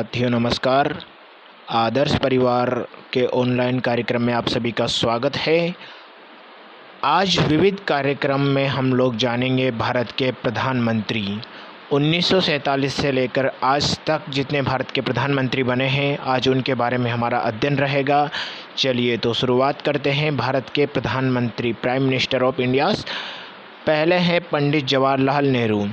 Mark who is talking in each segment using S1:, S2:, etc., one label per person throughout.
S1: साथियों नमस्कार। आदर्श परिवार के ऑनलाइन कार्यक्रम में आप सभी का स्वागत है। आज विविध कार्यक्रम में हम लोग जानेंगे भारत के प्रधानमंत्री 1947 से लेकर आज तक जितने भारत के प्रधानमंत्री बने हैं, आज उनके बारे में हमारा अध्ययन रहेगा। चलिए तो शुरुआत करते हैं। भारत के प्रधानमंत्री प्राइम मिनिस्टर ऑफ इंडिया, पहले हैं पंडित जवाहरलाल नेहरू।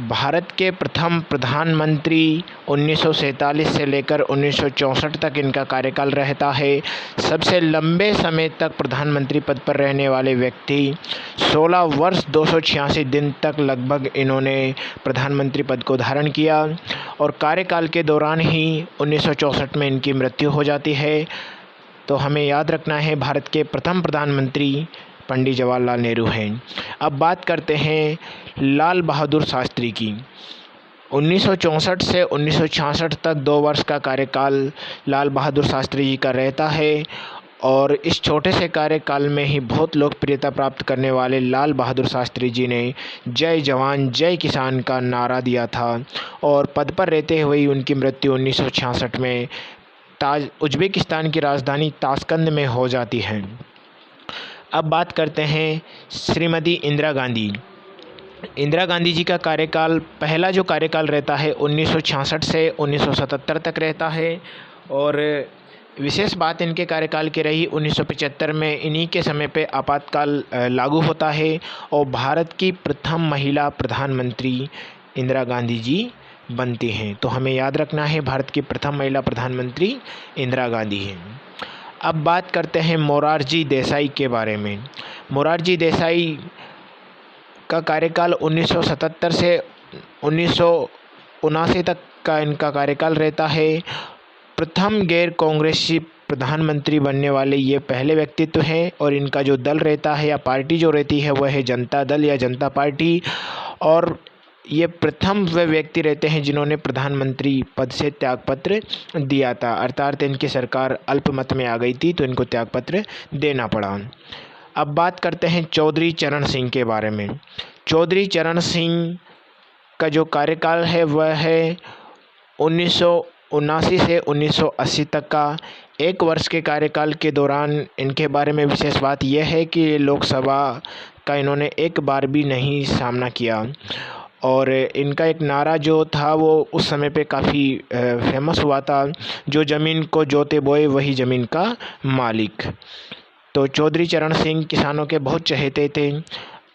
S1: भारत के प्रथम प्रधानमंत्री 1947 से लेकर 1964 तक इनका कार्यकाल रहता है। सबसे लंबे समय तक प्रधानमंत्री पद पर रहने वाले व्यक्ति 16 वर्ष 286 दिन तक लगभग इन्होंने प्रधानमंत्री पद को धारण किया और कार्यकाल के दौरान ही 1964 में इनकी मृत्यु हो जाती है। तो हमें याद रखना है, भारत के प्रथम प्रधानमंत्री पंडित जवाहरलाल नेहरू हैं। अब बात करते हैं लाल बहादुर शास्त्री की। 1964 से 1966 तक 2 वर्ष का कार्यकाल लाल बहादुर शास्त्री जी का रहता है और इस छोटे से कार्यकाल में ही बहुत लोकप्रियता प्राप्त करने वाले लाल बहादुर शास्त्री जी ने जय जवान जय किसान का नारा दिया था और पद पर रहते हुए ही उनकी मृत्यु 1966 में उज्बेकिस्तान की राजधानी ताशकंद में हो जाती है। अब बात करते हैं श्रीमती इंदिरा गांधी। इंदिरा गांधी जी का कार्यकाल, पहला जो कार्यकाल रहता है 1966 से 1977 तक रहता है और विशेष बात इनके कार्यकाल की रही 1975 में इन्हीं के समय पे आपातकाल लागू होता है और भारत की प्रथम महिला प्रधानमंत्री इंदिरा गांधी जी बनती हैं। तो हमें याद रखना है, भारत की प्रथम महिला प्रधानमंत्री इंदिरा गांधी हैं। अब बात करते हैं मोरारजी देसाई के बारे में। मोरारजी देसाई का कार्यकाल 1977 से 1979 तक का इनका कार्यकाल रहता है। प्रथम गैर कांग्रेसी प्रधानमंत्री बनने वाले ये पहले व्यक्तित्व हैं और इनका जो दल रहता है या पार्टी जो रहती है वह है जनता दल या जनता पार्टी और ये प्रथम वे व्यक्ति रहते हैं जिन्होंने प्रधानमंत्री पद से त्यागपत्र दिया था, अर्थात इनकी सरकार अल्पमत में आ गई थी तो इनको त्यागपत्र देना पड़ा। अब बात करते हैं चौधरी चरण सिंह के बारे में। चौधरी चरण सिंह का जो कार्यकाल है वह है 1979 से 1980 तक का। 1 वर्ष के कार्यकाल के दौरान इनके बारे में विशेष बात यह है कि लोकसभा का इन्होंने एक बार भी नहीं सामना किया और इनका एक नारा जो था वो उस समय पे काफ़ी फेमस हुआ था, जो ज़मीन को जोते बोए वही ज़मीन का मालिक। तो चौधरी चरण सिंह किसानों के बहुत चहेते थे।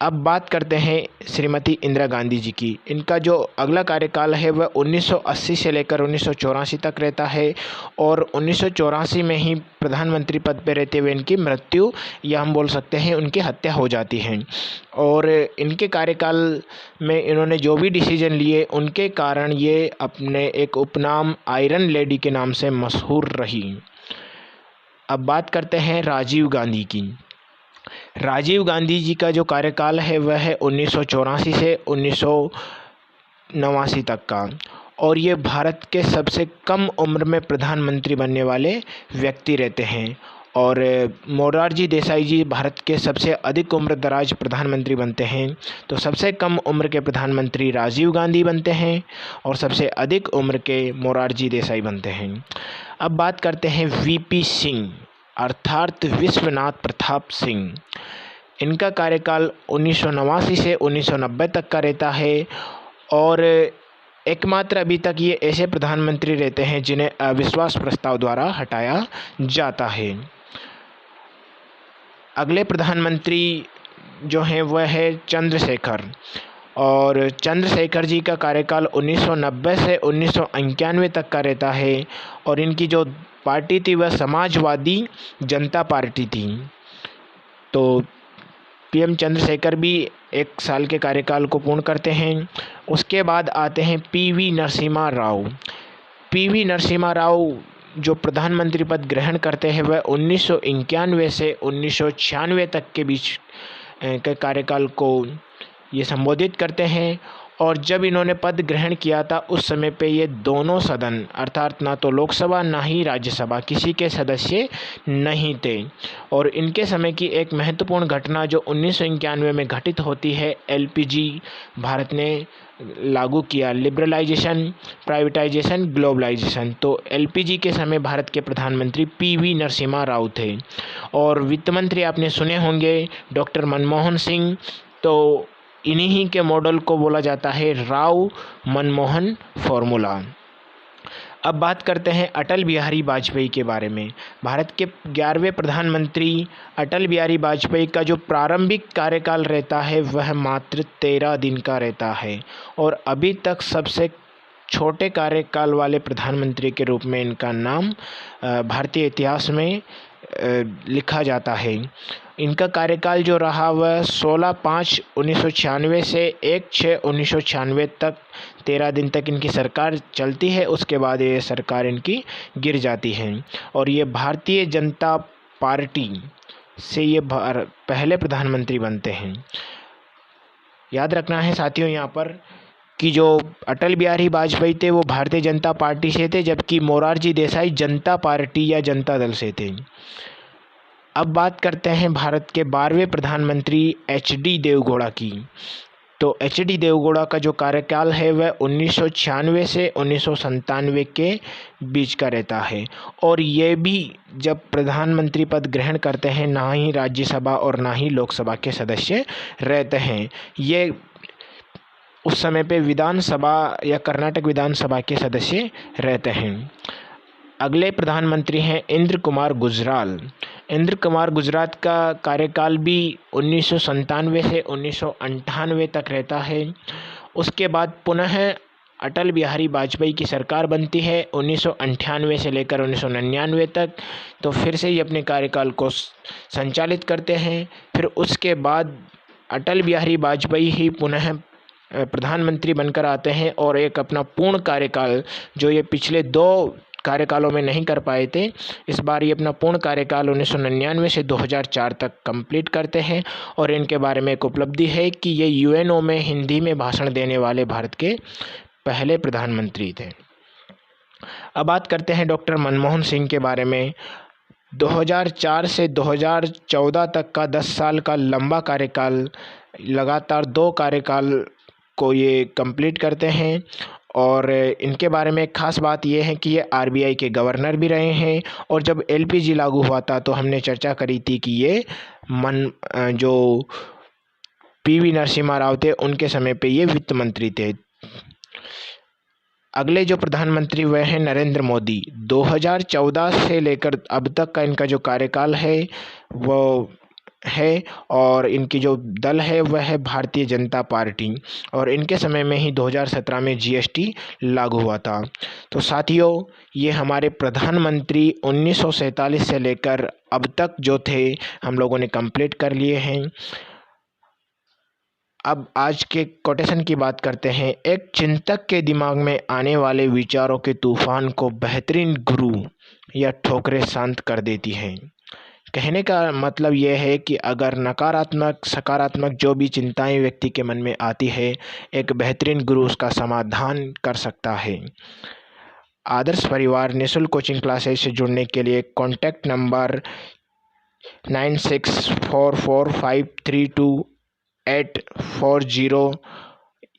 S1: अब बात करते हैं श्रीमती इंदिरा गांधी जी की। इनका जो अगला कार्यकाल है वह 1980 से लेकर 1984 तक रहता है और 1984 में ही प्रधानमंत्री पद पर रहते हुए इनकी मृत्यु या हम बोल सकते हैं उनकी हत्या हो जाती है। और इनके कार्यकाल में इन्होंने जो भी डिसीजन लिए उनके कारण ये अपने एक उपनाम आयरन लेडी के नाम से मशहूर रही। अब बात करते हैं राजीव गांधी की। राजीव गांधी जी का जो कार्यकाल है वह है 1984 से 1989 तक का और ये भारत के सबसे कम उम्र में प्रधानमंत्री बनने वाले व्यक्ति रहते हैं। और मोरारजी देसाई जी भारत के सबसे अधिक उम्र दराज प्रधानमंत्री बनते हैं। तो सबसे कम उम्र के प्रधानमंत्री राजीव गांधी बनते हैं और सबसे अधिक उम्र के मोरारजी देसाई बनते हैं। अब बात करते हैं वीपी सिंह अर्थात विश्वनाथ प्रताप सिंह। इनका कार्यकाल 1989 से 1990 तक का रहता है और एकमात्र अभी तक ये ऐसे प्रधानमंत्री रहते हैं जिन्हें अविश्वास प्रस्ताव द्वारा हटाया जाता है। अगले प्रधानमंत्री जो हैं वह है चंद्रशेखर और चंद्रशेखर जी का कार्यकाल 1990 से 1991 तक का रहता है और इनकी जो पार्टी थी वह समाजवादी जनता पार्टी थी। तो पीएम चंद्रशेखर भी 1 साल के कार्यकाल को पूर्ण करते हैं। उसके बाद आते हैं पीवी नरसिम्हा राव। पीवी नरसिम्हा राव जो प्रधानमंत्री पद ग्रहण करते हैं वह 1991 से 1996 तक के बीच के कार्यकाल को ये संबोधित करते हैं और जब इन्होंने पद ग्रहण किया था उस समय पे ये दोनों सदन अर्थात ना तो लोकसभा ना ही राज्यसभा किसी के सदस्य नहीं थे। और इनके समय की एक महत्वपूर्ण घटना जो 1991 में घटित होती है, एलपीजी भारत ने लागू किया, लिबरलाइजेशन, प्राइवेटाइजेशन, ग्लोबलाइजेशन। तो एलपीजी के समय भारत के प्रधानमंत्री पीवी नरसिम्हा राव थे और वित्त मंत्री आपने सुने होंगे डॉक्टर मनमोहन सिंह। तो इन्हीं के मॉडल को बोला जाता है राव मनमोहन फॉर्मूला। अब बात करते हैं अटल बिहारी वाजपेयी के बारे में। भारत के 11वें प्रधानमंत्री अटल बिहारी वाजपेयी का जो प्रारंभिक कार्यकाल रहता है वह मात्र 13 दिन का रहता है और अभी तक सबसे छोटे कार्यकाल वाले प्रधानमंत्री के रूप में इनका नाम भारतीय इतिहास में लिखा जाता है। इनका कार्यकाल जो रहा वह 16/5/1996 से 1/6/1996 तक 13 दिन तक इनकी सरकार चलती है। उसके बाद ये सरकार इनकी गिर जाती है और ये भारतीय जनता पार्टी से ये पहले प्रधानमंत्री बनते हैं। याद रखना है साथियों यहाँ पर कि जो अटल बिहारी वाजपेयी थे वो भारतीय जनता पार्टी से थे, जबकि मोरारजी देसाई जनता पार्टी या जनता दल से थे। अब बात करते हैं भारत के 12वें प्रधानमंत्री एच.डी. देवगौड़ा की। तो एच.डी. देवगौड़ा का जो कार्यकाल है वह 1996 से 1997 के बीच का रहता है और ये भी जब प्रधानमंत्री पद ग्रहण करते हैं ना ही राज्यसभा और ना ही लोकसभा के सदस्य रहते हैं। ये उस समय पे विधानसभा या कर्नाटक विधानसभा के सदस्य रहते हैं। अगले प्रधानमंत्री हैं इंद्र कुमार गुजराल। इंद्र कुमार गुजराल का कार्यकाल भी 1997 से 1998 तक रहता है। उसके बाद पुनः अटल बिहारी वाजपेयी की सरकार बनती है 1998 से लेकर 1999 तक। तो फिर से ही अपने कार्यकाल को संचालित करते हैं। फिर उसके बाद अटल बिहारी वाजपेयी ही पुनः प्रधानमंत्री बनकर आते हैं और एक अपना पूर्ण कार्यकाल जो ये पिछले 2 कार्यकालों में नहीं कर पाए थे, इस बार ये अपना पूर्ण कार्यकाल 1999 से 2004 तक कंप्लीट करते हैं। और इनके बारे में एक उपलब्धि है कि ये यूएनओ में हिंदी में भाषण देने वाले भारत के पहले प्रधानमंत्री थे। अब बात करते हैं डॉक्टर मनमोहन सिंह के बारे में। 2004 से 2014 तक का 10 साल का लंबा कार्यकाल, लगातार 2 कार्यकाल को ये कंप्लीट करते हैं। और इनके बारे में एक ख़ास बात यह है कि ये आरबीआई के गवर्नर भी रहे हैं। और जब एलपीजी लागू हुआ था तो हमने चर्चा करी थी कि ये जो पीवी नरसिम्हा राव थे उनके समय पे ये वित्त मंत्री थे। अगले जो प्रधानमंत्री वह हैं नरेंद्र मोदी। 2014 से लेकर अब तक का इनका जो कार्यकाल है वो है और इनकी जो दल है वह है भारतीय जनता पार्टी और इनके समय में ही 2017 में जीएसटी लागू हुआ था। तो साथियों ये हमारे प्रधानमंत्री 1947 से लेकर अब तक जो थे हम लोगों ने कंप्लीट कर लिए हैं। अब आज के कोटेशन की बात करते हैं। एक चिंतक के दिमाग में आने वाले विचारों के तूफान को बेहतरीन गुरु या ठोकरें शांत कर देती हैं। कहने का मतलब यह है कि अगर नकारात्मक सकारात्मक जो भी चिंताएं व्यक्ति के मन में आती है, एक बेहतरीन गुरु उसका समाधान कर सकता है। आदर्श परिवार निःशुल्क कोचिंग क्लासेस से जुड़ने के लिए कॉन्टैक्ट नंबर 9644532840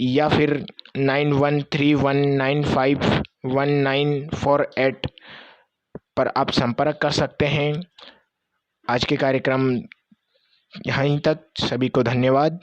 S1: या फिर 9131951948 पर आप संपर्क कर सकते हैं। आज के कार्यक्रम यहीं तक। सभी को धन्यवाद।